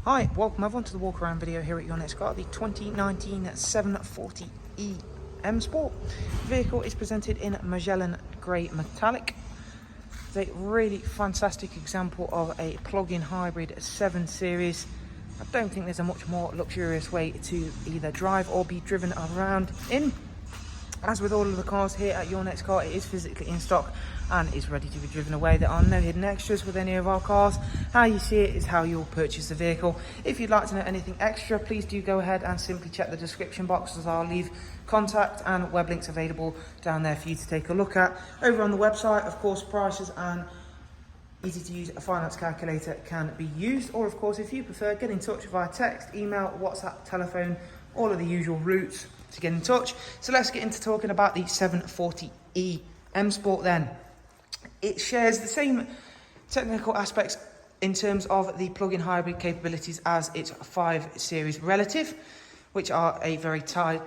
Hi, welcome everyone to the walk around video here at your next car, the 2019 740e M Sport. The vehicle is presented in Magellan Grey Metallic. It's a really fantastic example of a plug-in hybrid 7 Series. I don't think there's a much more luxurious way to either drive or be driven around in. As with all of the cars here at Your Next Car, it is physically in stock and is ready to be driven away. There are no hidden extras with any of our cars. How you see it is how you'll purchase the vehicle. If you'd like to know anything extra, please do go ahead and simply check the description box, as I'll leave contact and web links available down there for you to take a look at. Over on the website, of course, prices and easy to use a finance calculator can be used. Or of course, if you prefer, get in touch via text, email, WhatsApp, telephone, all of the usual routes to get in touch. So let's get into talking about the 740e M Sport then. It shares the same technical aspects in terms of the plug-in hybrid capabilities as its 5 Series relative, which are a very tried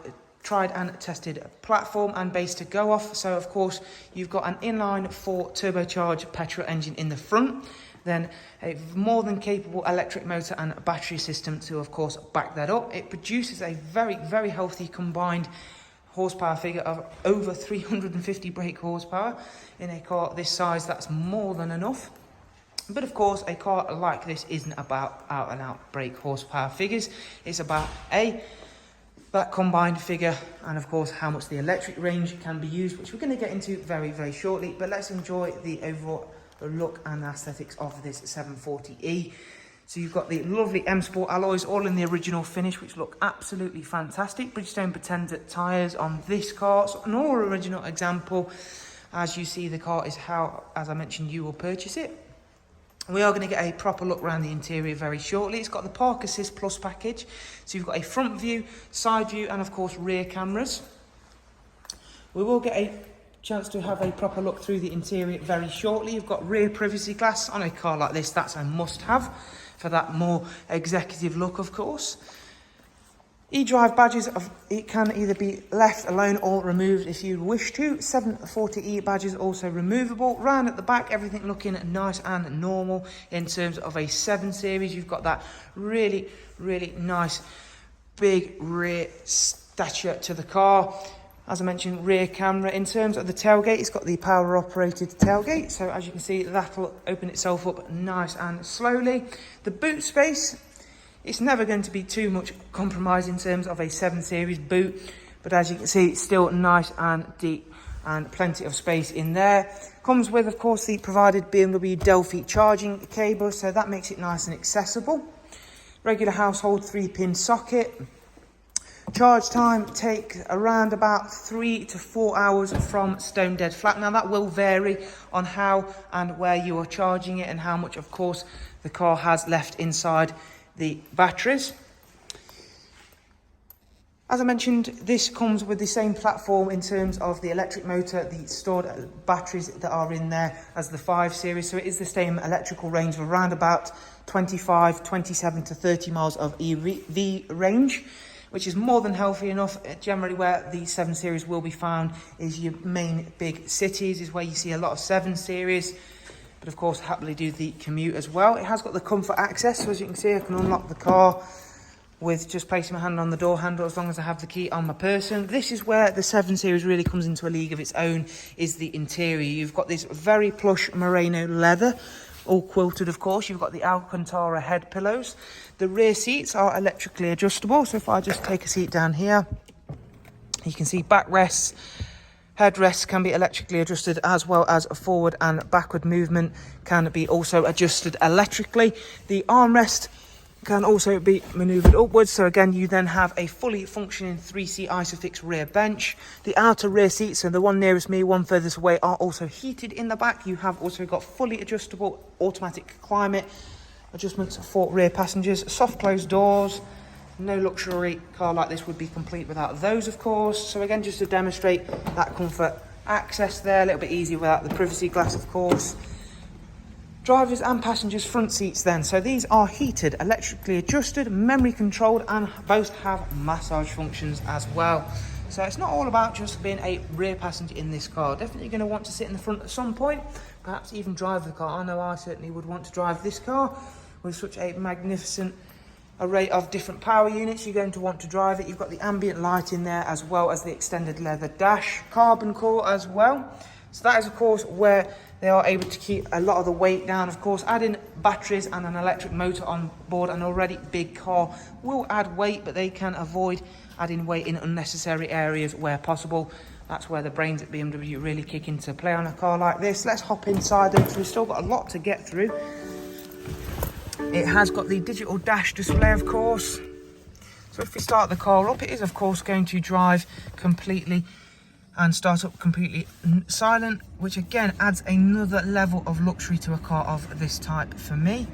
and tested platform and base to go off. So of course, you've got an inline 4 turbocharged petrol engine in the front, then a more than capable electric motor and battery system to of course back that up. It produces a very healthy combined horsepower figure of over 350 brake horsepower. In a car this size, that's more than enough. But of course, a car like this isn't about out and out brake horsepower figures. It's about that combined figure and of course how much the electric range can be used, which we're going to get into very shortly. But let's enjoy the overall look and aesthetics of this 740e. So you've got the lovely M Sport alloys, all in the original finish, which look absolutely fantastic. Bridgestone Pretender tyres on this car, so an all original example. As you see, the car is how, as I mentioned, you will purchase it. We are going to get a proper look around the interior very shortly. It's got the Park Assist Plus package, so you've got a front view, side view, and of course rear cameras. We will get a chance to have a proper look through the interior very shortly. You've got rear privacy glass. On a car like this, that's a must-have for that more executive look, of course. E-drive badges, it can either be left alone or removed if you wish to. 740e badges also removable. Round at the back, everything looking nice and normal in terms of a 7 Series. You've got that really nice big rear stature to the car. As I mentioned, rear camera. In terms of the tailgate, it's got the power operated tailgate. So as you can see, that'll open itself up nice and slowly. The boot space, it's never going to be too much compromise in terms of a 7 Series boot. But as you can see, it's still nice and deep and plenty of space in there. Comes with, of course, the provided BMW Delphi charging cable. So that makes it nice and accessible. Regular household 3-pin socket. Charge time takes around about 3 to 4 hours from stone dead flat. Now that will vary on how and where you are charging it and how much, of course, the car has left inside the batteries. As I mentioned, this comes with the same platform in terms of the electric motor, the stored batteries that are in there as the 5 Series. So it is the same electrical range of around about 27 to 30 miles of EV range, which is more than healthy enough. Generally where the 7 Series will be found is your main big cities, is where you see a lot of 7 Series. But of course, happily do the commute as well. It has got the comfort access, so as you can see, I can unlock the car with just placing my hand on the door handle as long as I have the key on my person. This is where the 7 Series really comes into a league of its own, is the interior. You've got this very plush merino leather, all quilted, of course. You've got the Alcantara head pillows. The rear seats are electrically adjustable. So if I just take a seat down here, you can see backrests, headrests can be electrically adjusted, as well as a forward and backward movement can be also adjusted electrically. The armrest can also be manoeuvred upwards. So again, you then have a fully functioning 3-seat Isofix rear bench. The outer rear seats, so the one nearest me, one furthest away, are also heated in the back. You have also got fully adjustable automatic climate adjustments for rear passengers, soft closed doors. No luxury car like this would be complete without those, of course. So again, just to demonstrate that comfort access there, a little bit easier without the privacy glass, of course. Drivers and passengers front seats then. So these are heated, electrically adjusted, memory controlled, and both have massage functions as well. So it's not all about just being a rear passenger in this car. Definitely going to want to sit in the front at some point, perhaps even drive the car. I know I certainly would want to drive this car with such a magnificent array of different power units you're going to want to drive it. You've got the ambient light in there, as well as the extended leather dash, carbon core as well. So that is of course where they are able to keep a lot of the weight down. Of course, adding batteries and an electric motor on board an already big car will add weight, but they can avoid adding weight in unnecessary areas where possible. That's where the brains at BMW really kick into play on a car like this. Let's hop inside though, because we've still got a lot to get through. It has got the digital dash display, of course. So if we start the car up, it is of course going to drive completely and start up completely silent, which again adds another level of luxury to a car of this type for me.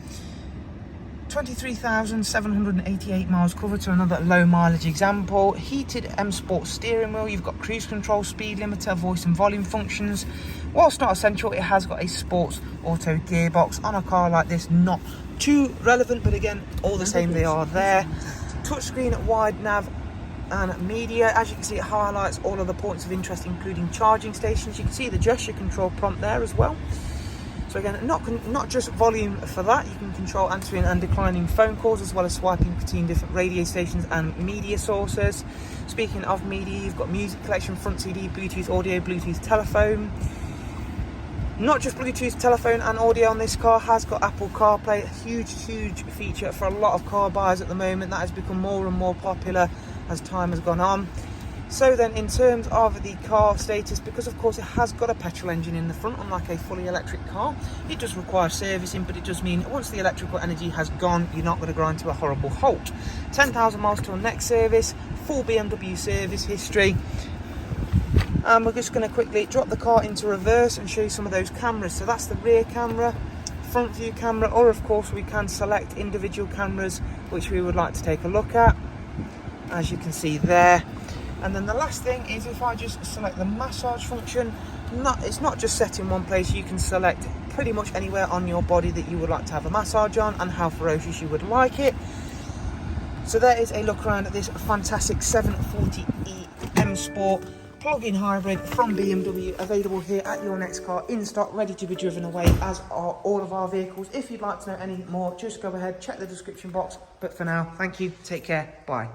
23,788 miles covered, to another low mileage example. Heated M Sport steering wheel, you've got cruise control, speed limiter, voice and volume functions. Whilst not essential, it has got a sports auto gearbox. On a car like this, not too relevant, but again, all the same, they are there. Touchscreen, wide nav and media. As you can see, it highlights all of the points of interest, including charging stations. You can see the gesture control prompt there as well. So again, not just volume for that, you can control answering and declining phone calls, as well as swiping between different radio stations and media sources. Speaking of media, you've got music collection, front CD, Bluetooth audio, Bluetooth telephone. Not just Bluetooth telephone and audio on this car, has got Apple CarPlay, a huge feature for a lot of car buyers at the moment. That has become more and more popular as time has gone on. So then, in terms of the car status, because of course it has got a petrol engine in the front, unlike a fully electric car, it does require servicing, but it does mean once the electrical energy has gone, you're not going to grind to a horrible halt. 10,000 miles till next service, full BMW service history. And we're just going to quickly drop the car into reverse and show you some of those cameras. So that's the rear camera, front view camera, or of course we can select individual cameras which we would like to take a look at, as you can see there. And then the last thing is, if I just select the massage function, it's not just set in one place. You can select pretty much anywhere on your body that you would like to have a massage on and how ferocious you would like it. So there is a look around at this fantastic 740e M Sport plug-in hybrid from BMW, available here at your next car, in stock, ready to be driven away, as are all of our vehicles. If you'd like to know any more, just go ahead, check the description box. But for now, thank you, take care, bye.